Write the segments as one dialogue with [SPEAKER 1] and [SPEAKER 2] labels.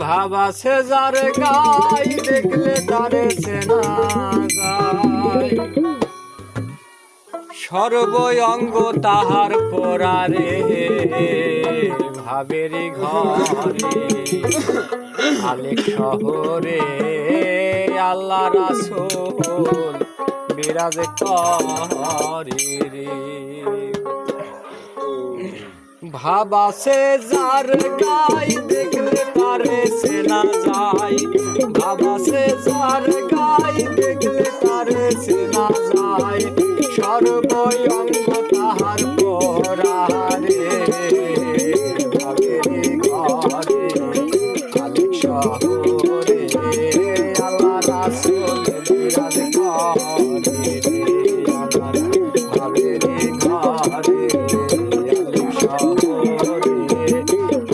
[SPEAKER 1] ভাবা সে যার গাই দেখলে তারে চেনা যায়, সর্বঙ্গ তাহার পরারে ভাবেরি ঘরে আলেক শহরে আল্লাহ রাসূল বিরাজ করে রে। ভাবা সে যার গাই দেখলে তারে চেনা যায়, ভাবা সে যার গাই দেখলে তারে চেনা যায়, সর্বঙ্গ তাহার পরারে ভাবেরি ঘরে আলেক শহরে আল্লাহ রাসূল বিরাজ করে রে। আমার ভাবেরি ঘরে আলেক শহরে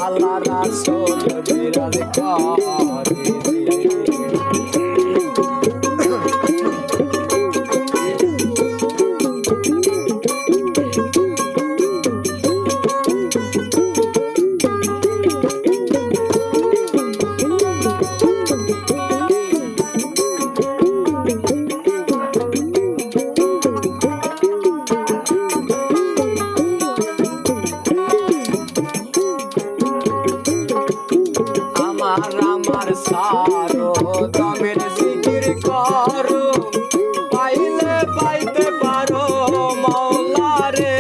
[SPEAKER 1] আল্লাহ রাসূল বিরাজ করে রে। আমার সারো দমের জিকির করো, পাইলে পাইতে পারো মাওলা রে।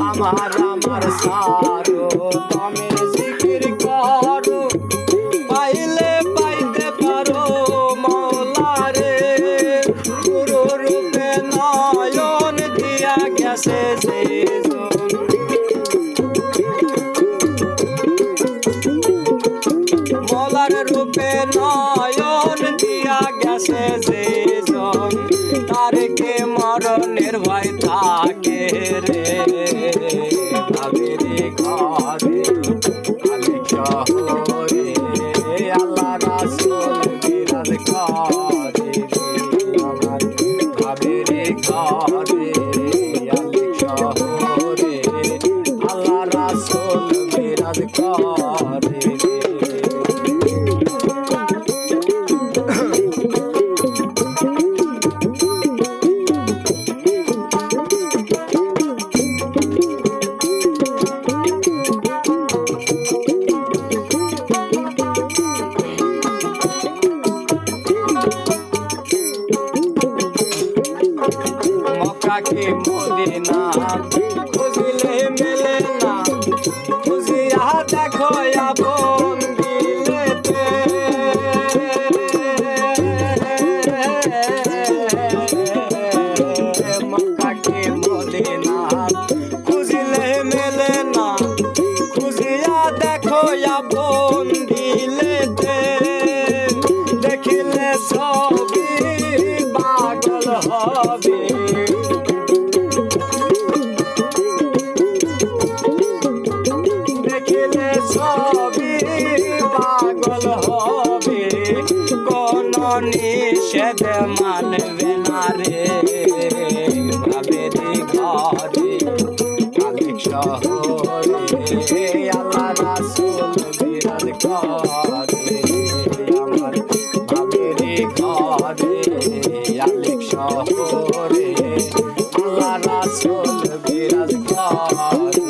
[SPEAKER 1] আমার সারো দমের জিকির করো, পাইলে পাইতে পারো মাওলা রে। গুরু রূপে নয়ন দিয়া গেছে যে মলার রূপে নয়ন দিয়া গেছে যে জন, তারকে মরণের ভয় থাকে রে। ভাবেরি ঘরে আলেক শহরে আল্লাহ রাসূল বিরাজ করে রে। আমার ভাবেরি ঘরে আলেক শহরে আল্লাহ রাসূল বিরাজ করে রে। মক্কাকে মদিনা খুঁজলে মেলে না, খুঁজিয়া দেখো আপন দিলেতে। মক্কাকে মদিনা খুঁজলে মেলে না, খুঁজিয়া দেখো আপন দিলেতে। দেখিলে ছবি পাগল হবে, দেখিলে ছবি পাগল হবে, কোন নিষেধ মানবে না রে। ভাবেরি ঘরে আলেক শহরে আল্লাহ রাসূল বিরাজ করে। আমার ভাবেরি ঘরে আলেক শহরে আল্লাহ রাসূল বিরাজ করে।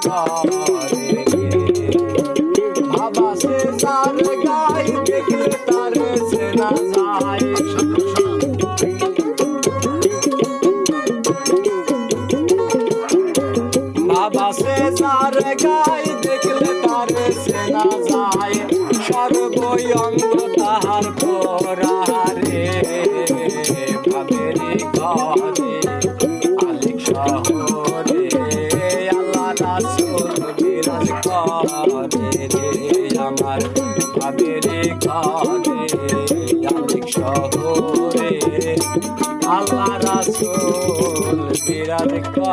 [SPEAKER 1] করে ভাবা সে যার গায়ে দেখলে তার চেনা যায় ভাবা সে যার গায়ে দেখলে তার চেনা যায় সর্বঙ্গ তাহার পোড়ারে ভাবেরি ঘরে আলিক শহরে আল্লাহ রাসূল বিরাজ করে রে আমার ভাবেরি ঘরে আলিক শহরে আল্লাহ রাসূল বিরাজ করে।